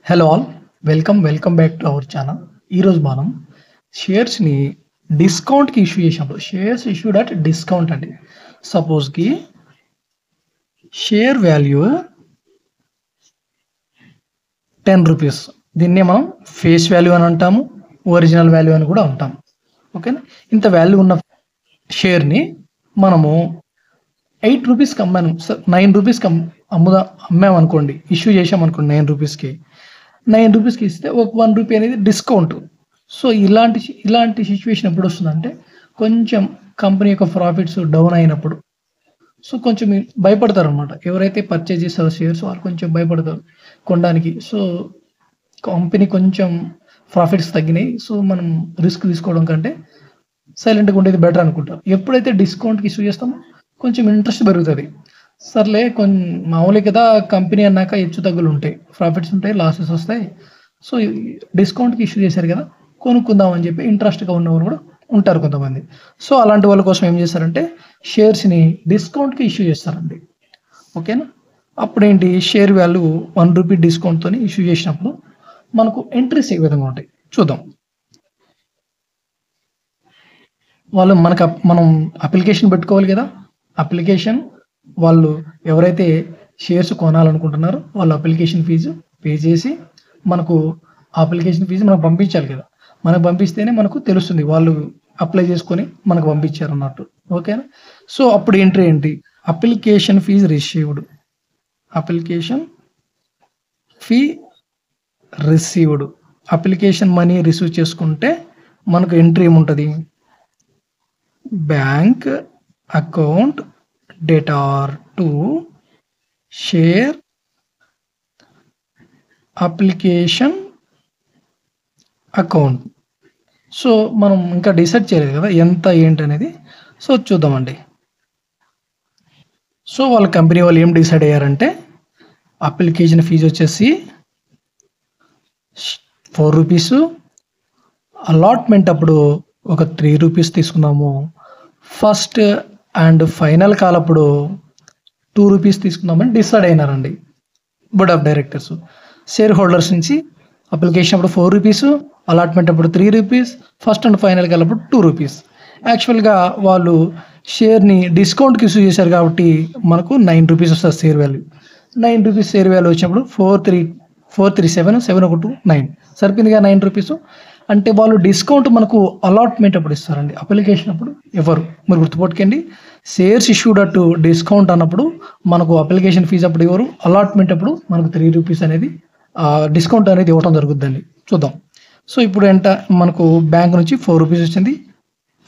Hello all, welcome back to our channel. ఈరోజు మనం షేర్స్ని డిస్కౌంట్కి issue చేసినప్పుడు షేర్స్ ఇష్యూడ్ అట్ డిస్కౌంట్ అండి. సపోజ్కి షేర్ వాల్యూ 10 రూపీస్, దీన్నే మనం ఫేస్ వాల్యూ అని అంటాము, ఒరిజినల్ వాల్యూ అని కూడా అంటాం. ఓకేనా, ఇంత వాల్యూ ఉన్న షేర్ని మనము 8 రూపీస్కి అమ్మాను, 9 రూపీస్కి అమ్మామనుకోండి, ఇష్యూ చేసామనుకోండి 9 రూపీస్కి. 9 రూపీస్కి ఇస్తే ఒక 1 రూపీ అనేది డిస్కౌంట్. సో ఇలాంటి సిచ్యువేషన్ ఎప్పుడు వస్తుందంటే, కొంచెం కంపెనీ యొక్క ప్రాఫిట్స్ డౌన్ అయినప్పుడు. సో కొంచెం భయపడతారు అనమాట, ఎవరైతే పర్చేజ్ చేస్తారో షేర్స్ వాళ్ళు కొంచెం భయపడతారు కొనడానికి. సో కంపెనీ కొంచెం ప్రాఫిట్స్ తగ్గినాయి, సో మనం రిస్క్ తీసుకోవడం కంటే సైలెంట్గా ఉండేది బెటర్ అనుకుంటారు. ఎప్పుడైతే డిస్కౌంట్కి ఇష్యూ చేస్తామో కొంచెం ఇంట్రెస్ట్ పెరుగుతుంది. సర్లే, మామూలే కదా, కంపెనీ అన్నాక హెచ్చు తగ్గులు ఉంటాయి, ప్రాఫిట్స్ ఉంటాయి, లాసెస్ వస్తాయి. సో డిస్కౌంట్కి ఇష్యూ చేశారు కదా, కొనుక్కుందాం అని చెప్పి ఇంట్రెస్ట్గా ఉన్నవారు కూడా ఉంటారు కొంతమంది. సో అలాంటి వాళ్ళ కోసం ఏం చేస్తారంటే, షేర్స్ని డిస్కౌంట్కి ఇష్యూ చేస్తారండి. ఓకేనా, అప్పుడేంటి, షేర్ వాల్యూ 1 రూపీ డిస్కౌంట్తో ఇష్యూ చేసినప్పుడు మనకు ఎంట్రీస్ ఏ విధంగా ఉంటాయి చూద్దాం. మనం అప్లికేషన్ పెట్టుకోవాలి కదా. అప్లికేషన్ వాళ్ళు ఎవరైతే షేర్స్ కొనాలనుకుంటున్నారో వాళ్ళు అప్లికేషన్ ఫీజు పే చేసి మనకు అప్లికేషన్ ఫీజు మనకు పంపించాలి కదా. మనకు పంపిస్తేనే మనకు తెలుస్తుంది వాళ్ళు అప్లై చేసుకొని మనకు పంపించారు అన్నట్టు. ఓకేనా, సో అప్పుడు ఎంట్రీ ఏంటి, application fees received, application fee received, application money receive చేసుకుంటే మనకు ఎంట్రీ ఏముంటుంది, bank account debtor to share application account. So మనం ఇంకా డిసైడ్ చేయలేదు కదా ఎంత ఏంటి అనేది. సో చూద్దామండి. సో వాళ్ళ కంపెనీ వాళ్ళు ఏం డిసైడ్ అయ్యారంటే, అప్లికేషన్ ఫీజు వచ్చేసి 4 రూపీస్, అలాట్మెంట్ అప్పుడు ఒక 3 రూపీస్ తీసుకున్నాము, ఫస్ట్ అండ్ ఫైనల్ కాల్ అప్పుడు 2 రూపీస్ తీసుకుందామని డిసైడ్ అయినారండి board of directors. Shareholders నుంచి అప్లికేషన్ అప్పుడు 4 రూపీస్, అలాట్మెంట్ అప్పుడు 3 rupees, first and final call అప్పుడు 2 రూపీస్. యాక్చువల్గా వాళ్ళు షేర్ని డిస్కౌంట్కి ఇష్యూ చేశారు కాబట్టి మనకు 9 రూపీస్ వస్తుంది share value. 9 rupees share value వచ్చినప్పుడు 437 9 సరిపోయిందిగా 9 రూపీస్. అంటే వాళ్ళు డిస్కౌంట్ మనకు అలాట్మెంట్ అప్పుడు ఇస్తారండి, అప్లికేషన్ అప్పుడు ఎవరు. మీరు గుర్తుపెట్టుకోండి, షేర్స్ ఇష్యూడ్ అటు డిస్కౌంట్ అన్నప్పుడు మనకు అప్లికేషన్ ఫీజు అప్పుడు ఎవరు, అలాట్మెంట్ అప్పుడు మనకు 3 రూపీస్ అనేది డిస్కౌంట్ అనేది ఇవ్వడం జరుగుతుందండి. చూద్దాం. సో ఇప్పుడు మనకు బ్యాంక్ నుంచి 4 రూపీస్ వచ్చింది,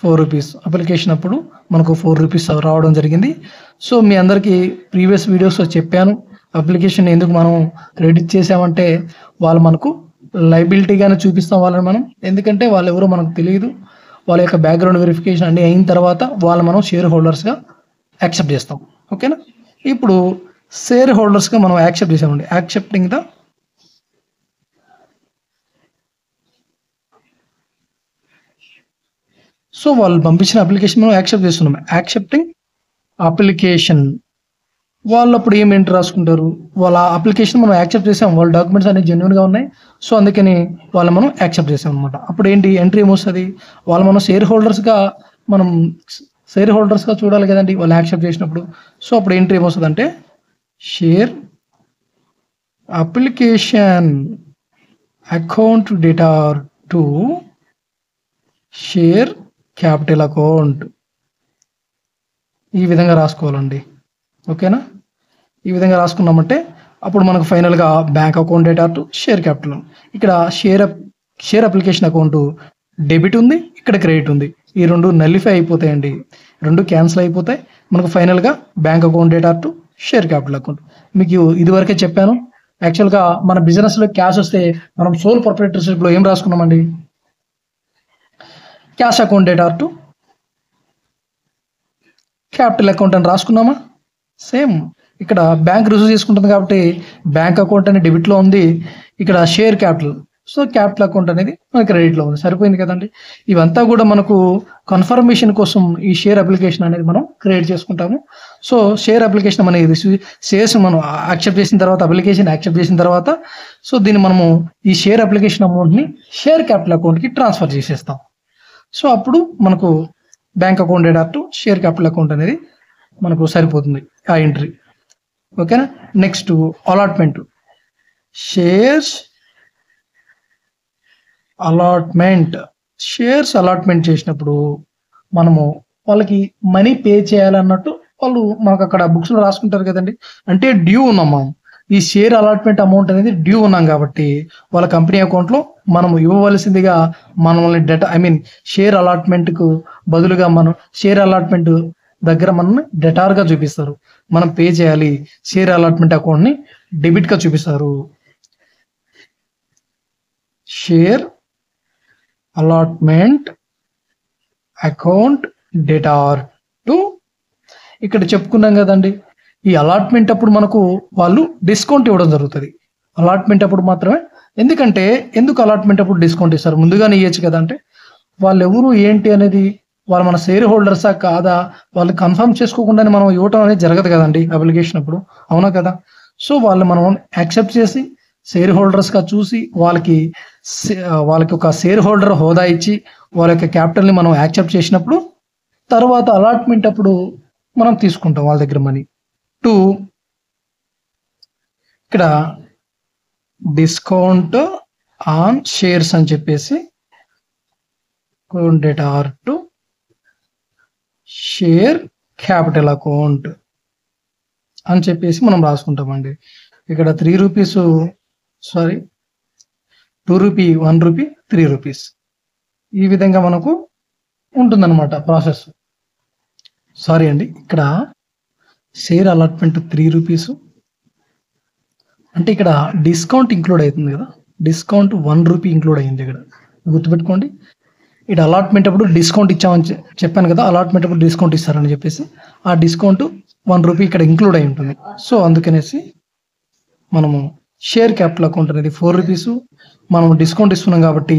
4 రూపీస్ అప్లికేషన్ అప్పుడు మనకు 4 రూపీస్ రావడం జరిగింది. సో మీ అందరికీ ప్రీవియస్ వీడియోస్లో చెప్పాను, అప్లికేషన్ ఎందుకు మనం క్రెడిట్ చేసామంటే వాళ్ళు మనకు లైబిలిటీగానే చూపిస్తాం వాళ్ళని మనం, ఎందుకంటే వాళ్ళు ఎవరో మనకు తెలియదు. వాళ్ళ యొక్క బ్యాక్గ్రౌండ్ వెరిఫికేషన్ అన్నీ అయిన తర్వాత వాళ్ళు మనం షేర్ హోల్డర్స్గా యాక్సెప్ట్ చేస్తాం. ఓకేనా, ఇప్పుడు షేర్ హోల్డర్స్గా మనం యాక్సెప్ట్ చేసామండి, యాక్సెప్టింగ్ ద సో వాళ్ళు పంపించిన అప్లికేషన్ మనం యాక్సెప్ట్ చేస్తున్నాం, యాక్సెప్టింగ్ అప్లికేషన్. వాళ్ళు అప్పుడు ఏం ఎంట్రీ రాసుకుంటారు, వాళ్ళ అప్లికేషన్ మనం యాక్సెప్ట్ చేసాం, వాళ్ళ డాక్యుమెంట్స్ అన్ని జెన్యున్గా ఉన్నాయి, సో అందుకని వాళ్ళు మనం యాక్సెప్ట్ చేసాం అనమాట. అప్పుడు ఏంటి ఎంట్రీ ఏమొస్తుంది, వాళ్ళు మనం షేర్ హోల్డర్స్గా చూడాలి కదండి వాళ్ళు యాక్సెప్ట్ చేసినప్పుడు. సో అప్పుడు ఎంట్రీ ఏమొస్తుంది అంటే, share application account debtor to share capital account, ఈ విధంగా రాసుకోవాలండి. ఓకేనా, ఈ విధంగా రాసుకున్నామంటే అప్పుడు మనకు ఫైనల్గా bank account debtor to share capital. ఇక్కడ షేర్ అప్లికేషన్ అకౌంట్ డెబిట్ ఉంది, ఇక్కడ క్రెడిట్ ఉంది, ఈ రెండు నల్లిఫై అయిపోతాయండి, రెండు క్యాన్సిల్ అయిపోతాయి. మనకు ఫైనల్గా bank account debtor to share capital account. మీకు ఇదివరకే చెప్పాను, యాక్చువల్గా మన బిజినెస్లో క్యాష్ వస్తే మనం సోల్ ప్రొప్రైటర్షిప్లో ఏం రాసుకున్నామండి, cash account debtor to capital account అని రాసుకున్నామా. సేమ్ ఇక్కడ బ్యాంక్ రిసీవ్ చేసుకుంటుంది కాబట్టి బ్యాంక్ అకౌంట్ అని డెబిట్లో ఉంది, ఇక్కడ share capital. So capital account అనేది మన క్రెడిట్లో ఉంది. సరిపోయింది కదండి. ఇవంతా కూడా మనకు కన్ఫర్మేషన్ కోసం ఈ షేర్ అప్లికేషన్ అనేది మనం క్రియేట్ చేసుకుంటాము. సో షేర్ అప్లికేషన్ మనకి షేర్స్ మనం యాక్సెప్ట్ చేసిన తర్వాత, అప్లికేషన్ యాక్సెప్ట్ చేసిన తర్వాత, సో దీన్ని మనము ఈ షేర్ అప్లికేషన్ అమౌంట్ని షేర్ క్యాపిటల్ అకౌంట్కి ట్రాన్స్ఫర్ చేసేస్తాం. సో అప్పుడు మనకు bank account debtor to share capital account అనేది మనకు సరిపోతుంది ఆ ఎంట్రీ. ఓకేనా. Next allotment. Shares allotment. Shares allotment చేసినప్పుడు మనము వాళ్ళకి మనీ పే చేయాలన్నట్టు వాళ్ళు మనకు అక్కడ బుక్స్లో రాసుకుంటారు కదండి. అంటే డ్యూ ఉన్నాం మనం. ఈ షేర్ అలాట్మెంట్ అమౌంట్ అనేది డ్యూ ఉన్నాం కాబట్టి వాళ్ళ కంపెనీ అకౌంట్లో మనం ఇవ్వవలసిందిగా మనల్ని షేర్ అలాట్మెంట్కు బదులుగా మనం షేర్ అలాట్మెంట్ దగ్గర మనల్ని డెటార్గా చూపిస్తారు. మనం పే చేయాలి. షేర్ అలాట్మెంట్ అకౌంట్ని డెబిట్గా చూపిస్తారు. Share allotment account debtor to. ఇక్కడ చెప్పుకున్నాం కదండి, ఈ అలాట్మెంట్ అప్పుడు మనకు వాళ్ళు డిస్కౌంట్ ఇవ్వడం జరుగుతుంది. అలాట్మెంట్ అప్పుడు మాత్రమే. ఎందుకు అలాట్మెంట్ అప్పుడు డిస్కౌంట్ ఇస్తారు? ముందుగానే ఇవ్వచ్చు కదా. అంటే వాళ్ళు ఎవరు ఏంటి అనేది, వాళ్ళు మన షేర్ హోల్డర్సా కాదా, వాళ్ళు కన్ఫర్మ్ చేసుకోకుండానే మనం ఇవ్వటం అనేది జరగదు కదండి అప్లికేషన్ అప్పుడు. అవునా కదా. సో వాళ్ళు మనం యాక్సెప్ట్ చేసి షేర్ హోల్డర్స్గా చూసి వాళ్ళకి ఒక షేర్ హోల్డర్ హోదా ఇచ్చి వాళ్ళ యొక్క క్యాపిటల్ని మనం యాక్సెప్ట్ చేసినప్పుడు తర్వాత అలాట్మెంట్ అప్పుడు మనం తీసుకుంటాం వాళ్ళ దగ్గర మనీ. టు ఇక్కడ డిస్కౌంట్ ఆన్ షేర్స్ అని చెప్పేసి debtor to share capital account అని చెప్పేసి మనం రాసుకుంటామండి. ఇక్కడ 3 rupees, sorry 2 rupee, 1 rupee, 3 rupees, ఈ విధంగా మనకు ఉంటుందన్నమాట ప్రాసెస్. సారీ అండి, ఇక్కడ షేర్ అలాట్మెంట్ 3 రూపీస్ అంటే ఇక్కడ డిస్కౌంట్ ఇంక్లూడ్ అవుతుంది కదా. డిస్కౌంట్ 1 రూపీ ఇంక్లూడ్ అయింది ఇక్కడ, గుర్తుపెట్టుకోండి. ఇక్కడ అలాట్మెంట్ అప్పుడు డిస్కౌంట్ ఇచ్చామని చెప్పాను కదా, అలాట్మెంట్ అప్పుడు డిస్కౌంట్ ఇస్తారని చెప్పేసి ఆ డిస్కౌంట్ 1 రూపీ ఇక్కడ ఇంక్లూడ్ అయి ఉంటుంది. సో అందుకనేసి మనము షేర్ క్యాపిటల్ అకౌంట్ అనేది 4 రూపీస్, మనం డిస్కౌంట్ ఇస్తున్నాం కాబట్టి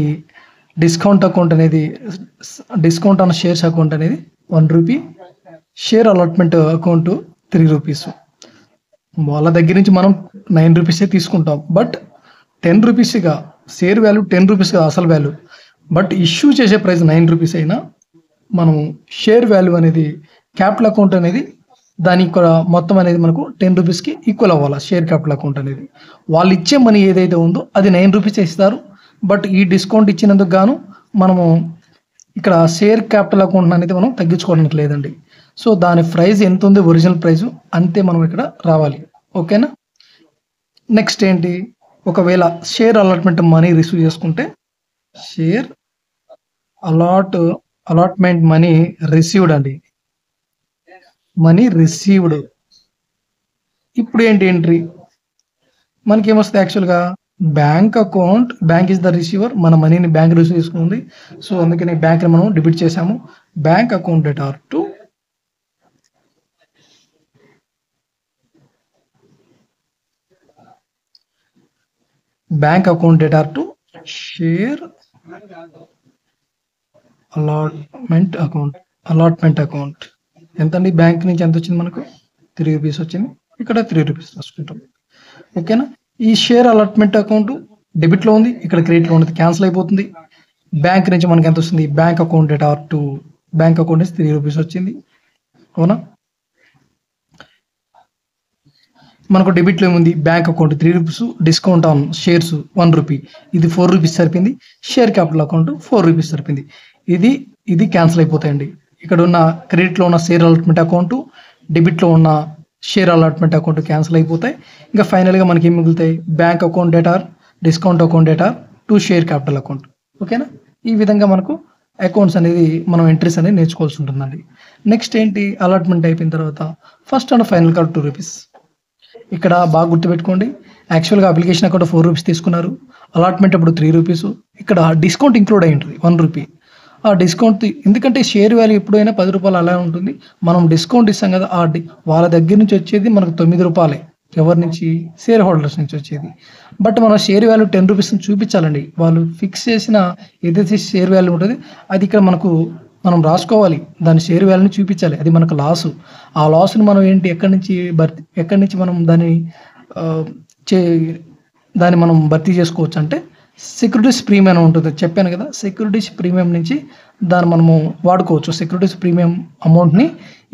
డిస్కౌంట్ అకౌంట్ అనేది, డిస్కౌంట్ ఆన్ షేర్స్ అకౌంట్ అనేది 1 rupee, share allotment account 3 rupees. వాళ్ళ దగ్గర నుంచి మనం 9 రూపీసే తీసుకుంటాం. బట్ 10 రూపీస్గా షేర్ వాల్యూ 10 రూపీస్గా అసలు వాల్యూ, బట్ ఇష్యూ చేసే ప్రైస్ 9 రూపీస్ అయినా మనం షేర్ వాల్యూ అనేది క్యాపిటల్ అకౌంట్ అనేది దాని మొత్తం అనేది మనకు 10 రూపీస్కి ఈక్వల్ అవ్వాలి. షేర్ క్యాపిటల్ అకౌంట్ అనేది వాళ్ళు ఇచ్చే మనీ ఏదైతే ఉందో అది 9 రూపీస్ ఇస్తారు. బట్ ఈ డిస్కౌంట్ ఇచ్చినందుకు గాను మనము ఇక్కడ షేర్ క్యాపిటల్ అకౌంట్ అనేది మనం తగ్గించుకోవడానికి లేదండి. సో దాని ప్రైస్ ఎంత ఉంది, ఒరిజినల్ ప్రైస్ అంతే మనం ఇక్కడ రావాలి. ఓకేనా. నెక్స్ట్ ఏంటి, ఒకవేళ షేర్ అలాట్మెంట్ మనీ రిసీవ్ చేసుకుంటే షేర్ అలాట్మెంట్ మనీ రిసీవ్డ్ అండి, మనీ రిసీవ్డ్. ఇప్పుడు ఏంటి ఎంట్రీ మనకి ఏమొస్తుంది, యాక్చువల్గా bank account, bank is the receiver, మన మనీని బ్యాంక్ రిసీవ్ చేసుకుంది. సో అందుకని బ్యాంక్ని మనం డెబిట్ చేసాము. Bank account debtor to bank account debtor to share allotment account. ఎంత అండి, బ్యాంక్ నుంచి ఎంత వచ్చింది మనకు 3 రూపీస్ వచ్చింది. ఇక్కడ 3 రూపీస్ రాసుకుంటాం. ఓకేనా. ఈ షేర్ అలాట్మెంట్ అకౌంట్ డెబిట్లో ఉంది, ఇక్కడ క్రెడిట్లో ఉన్నది క్యాన్సిల్ అయిపోతుంది. బ్యాంక్ నుంచి మనకి ఎంత వస్తుంది, bank account debtor to bank account నుంచి 3 రూపీస్ వచ్చింది. అవునా. మనకు డెబిట్లో ఏముంది, bank account 3 rupees, discount on shares 1 rupee, ఇది 4 రూపీస్ సరిపోయింది. షేర్ క్యాపిటల్ అకౌంట్ 4 రూపీస్ సరిపోయింది. ఇది క్యాన్సిల్ అయిపోతాయండి. ఇక్కడ ఉన్న క్రెడిట్లో ఉన్న షేర్ అలాట్మెంట్ అకౌంట్, డెబిట్లో ఉన్న షేర్ అలాట్మెంట్ అకౌంట్ క్యాన్సిల్ అయిపోతాయి. ఇంకా ఫైనల్గా మనకి ఏం మిగులుతాయి, bank account debtor, discount account debtor to share capital account. ఓకేనా. ఈ విధంగా మనకు అకౌంట్స్ అనేది మనం ఎంట్రీస్ అనేది నేర్చుకోవాల్సి ఉంటుందండి. నెక్స్ట్ ఏంటి, అలాట్మెంట్ అయిపోయిన తర్వాత first and final call 2 rupees. ఇక్కడ బాగా గుర్తుపెట్టుకోండి, యాక్చువల్గా అప్లికేషన్ అకౌంట్ 4 రూపీస్ తీసుకున్నారు, అలాట్మెంట్ అప్పుడు 3 రూపీస్, ఇక్కడ డిస్కౌంట్ ఇంక్లూడ్ అయి ఉంటుంది 1 రూపీ. ఆ డిస్కౌంట్ ఎందుకంటే షేర్ వాల్యూ ఎప్పుడైనా 10 రూపాయలు అలా ఉంటుంది, మనం డిస్కౌంట్ ఇస్తాం కదా, వాళ్ళ దగ్గర నుంచి వచ్చేది మనకు 9 రూపాయలే. ఎవరి నుంచి, షేర్ హోల్డర్స్ నుంచి వచ్చేది. బట్ మనం షేర్ వాల్యూ 10 రూపీస్ని చూపించాలండి. వాళ్ళు ఫిక్స్ చేసిన ఏదైతే షేర్ వాల్యూ ఉంటుందో అది ఇక్కడ మనం రాసుకోవాలి. దాని షేర్ వాల్యూని చూపించాలి. అది మనకు లాసు. ఆ లాస్ని మనం ఎక్కడి నుంచి మనం దాన్ని మనం భర్తీ చేసుకోవచ్చు అంటే సెక్యూరిటీస్ ప్రీమియం ఉంటుంది, చెప్పాను కదా. సెక్యూరిటీస్ ప్రీమియం నుంచి దాన్ని మనము వాడుకోవచ్చు. సెక్యూరిటీస్ ప్రీమియం అమౌంట్ని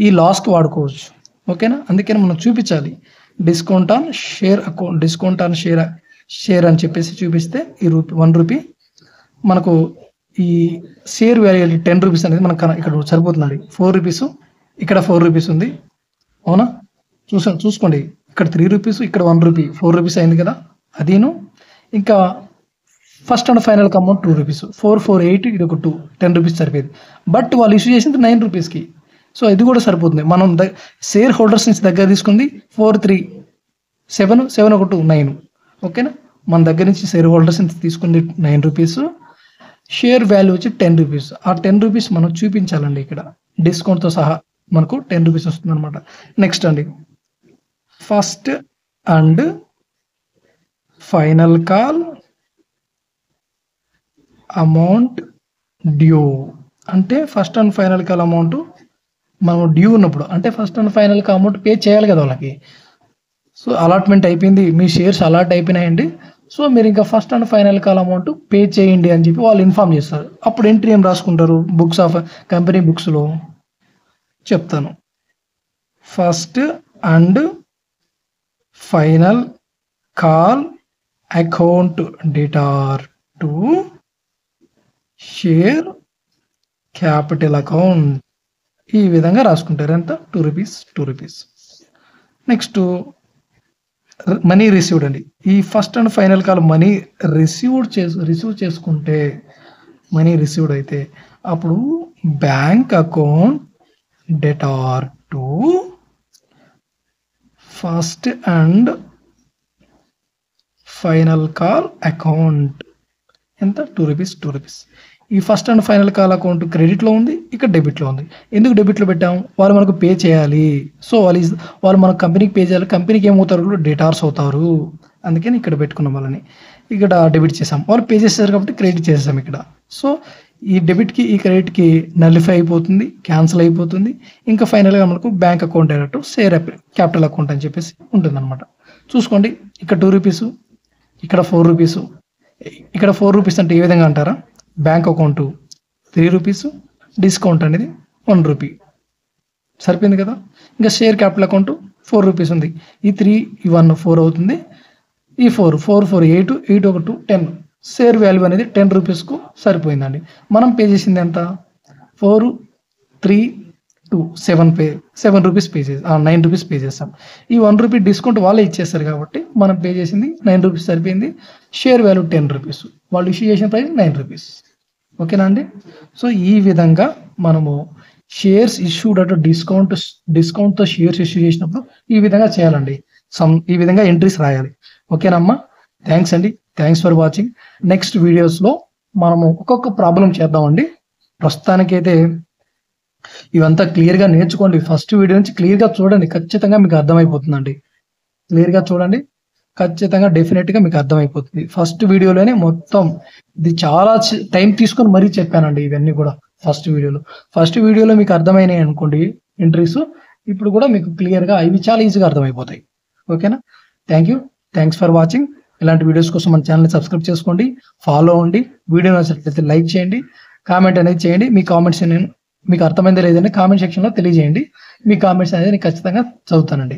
ఈ లాస్కి వాడుకోవచ్చు. ఓకేనా, అందుకని మనం చూపించాలి. డిస్కౌంట్ ఆన్ షేర్ అని చెప్పేసి చూపిస్తే ఈ 1 రూపీ మనకు ఈ షేర్ వాల్యూ 10 రూపీస్ అనేది మనకు ఇక్కడ సరిపోతుందండి. 4 రూపీస్, ఇక్కడ 4 రూపీస్ ఉంది. అవునా, చూసుకోండి. ఇక్కడ 3 రూపీస్, ఇక్కడ 1 రూపీ, 4 రూపీస్ అయింది కదా. అదీను ఇంకా first and final amount 2 rupees, 4, 4, 8, ఇది ఒక 2, 10 రూపీస్ సరిపోయింది. బట్ వాళ్ళు ఇష్యూ చేసింది 9 రూపీస్కి. సో ఇది కూడా సరిపోతుంది. మనం షేర్ హోల్డర్స్ నుంచి దగ్గర తీసుకుంది 4, 3, 7, 7, 1, 2, 9. ఓకేనా, మన దగ్గర నుంచి షేర్ హోల్డర్స్ నుంచి తీసుకుంది 9 రూపీస్. షేర్ వాల్యూ వచ్చి 10 రూపీస్. ఆ 10 రూపీస్ మనం చూపించాలండి. ఇక్కడ డిస్కౌంట్తో సహా మనకు 10 రూపీస్ వస్తుంది అనమాట. నెక్స్ట్ అండి, first and final call amount due అంటే first and final call amount మనం డ్యూ ఉన్నప్పుడు, అంటే first and final call amount pay చేయాలి కదా వాళ్ళకి. సో అలాట్మెంట్ అయిపోయింది, మీ షేర్స్ అలాట్ అయిపోయినాయండి. సో మీరు ఇంకా first and final call amount pay చేయండి అని చెప్పి వాళ్ళు ఇన్ఫామ్ చేస్తారు. అప్పుడు ఎంట్రీ ఏం రాసుకుంటారు బుక్స్ ఆఫ్ కంపెనీ బుక్స్లో చెప్తాను. First and final call account debtor to share capital account. ఈ విధంగా రాసుకుంటారు. ఎంత? 2 rupees, 2 rupees. Next money received అండి. ఈ first and final call money receive చేసుకుంటే, మనీ రిసీవ్డ్ అయితే అప్పుడు bank account debtor to first and final call account. ఎంత? 2 రూపీస్, 2 రూపీస్. ఈ first and final call account క్రెడిట్లో ఉంది, ఇక్కడ డెబిట్లో ఉంది. ఎందుకు డెబిట్లో పెట్టాము? వాళ్ళు మనకు పే చేయాలి. సో వాళ్ళు మన కంపెనీకి పే చేయాలి. కంపెనీకి ఏమవుతారు? డేటార్స్ అవుతారు. అందుకని ఇక్కడ పెట్టుకున్నాం వాళ్ళని. ఇక్కడ డెబిట్ చేసాం, వాళ్ళు పే చేస్తారు కాబట్టి క్రెడిట్ చేసాం ఇక్కడ. సో ఈ డెబిట్కి ఈ క్రెడిట్కి నల్లిఫై అయిపోతుంది, క్యాన్సిల్ అయిపోతుంది. ఇంకా ఫైనల్గా మనకు bank account direct share capital account అని చెప్పేసి ఉంటుంది అనమాట. చూసుకోండి, ఇక్కడ 2 రూపీస్, ఇక్కడ 4 రూపీస్. ఇక్కడ 4 రూపీస్ అంటే ఏ విధంగా అంటారా? బ్యాంక్ అకౌంట్ 3 రూపీస్, డిస్కౌంట్ అనేది 1 రూపీ. సరిపోయింది కదా. ఇంకా షేర్ క్యాపిటల్ అకౌంట్ 4 రూపీస్ ఉంది. ఈ 3, ఈ 1, 4 అవుతుంది. ఈ 4, 4, 8, 8, 1, 10. షేర్ వాల్యూ అనేది 10 రూపీస్కు సరిపోయిందండి. మనం పే చేసింది ఎంత? 4, 3, 2, 7 రూపీస్ పే చేసి 9 రూపీస్ పే చేస్తాం. ఈ 1 రూపీ డిస్కౌంట్ వాళ్ళే ఇచ్చేస్తారు కాబట్టి మనం పే చేసింది 9 రూపీస్ సరిపోయింది. షేర్ వాల్యూ 10 రూపీస్, వాళ్ళు ఇష్యూ చేసిన ప్రైస్ 9 రూపీస్. ఓకేనా అండి. సో ఈ విధంగా మనము షేర్స్ ఇష్యూడ్ అటు డిస్కౌంట్తో షేర్స్ ఇష్యూ చేసినప్పుడు ఈ విధంగా చేయాలండి. ఈ విధంగా ఎంట్రీస్ రాయాలి. ఓకేనమ్మా. థ్యాంక్స్ అండి. Thanks for watching. నెక్స్ట్ వీడియోస్లో మనము ఒక్కొక్క ప్రాబ్లం చేద్దామండి. ప్రస్తుతానికైతే ఇవంతా క్లియర్గా నేర్చుకోండి. ఫస్ట్ వీడియో నుంచి క్లియర్గా చూడండి, ఖచ్చితంగా మీకు అర్థమైపోతుందండి. క్లియర్గా చూడండి, ఖచ్చితంగా డెఫినెట్గా మీకు అర్థమైపోతుంది. ఫస్ట్ వీడియోలోనే మొత్తం ఇది చాలా టైం తీసుకొని మరీ చెప్పానండి ఇవన్నీ కూడా. ఫస్ట్ వీడియోలో మీకు అర్థమైనాయి అనుకోండి ఎంట్రీస్, ఇప్పుడు కూడా మీకు క్లియర్గా ఇవి చాలా ఈజీగా అర్థమైపోతాయి. ఓకేనా. Thanks for watching. ఇలాంటి వీడియోస్ కోసం మన ఛానల్ని సబ్స్క్రైబ్ చేసుకోండి, ఫాలో అవ్వండి. వీడియో నచ్చినట్లయితే లైక్ చేయండి, కామెంట్ అనేది చేయండి. మీ కామెంట్స్ మీకు అర్థమైందో లేదని కామెంట్ సెక్షన్లో తెలియజేయండి. మీ కామెంట్స్ అనేది నేను ఖచ్చితంగా చదువుతానండి.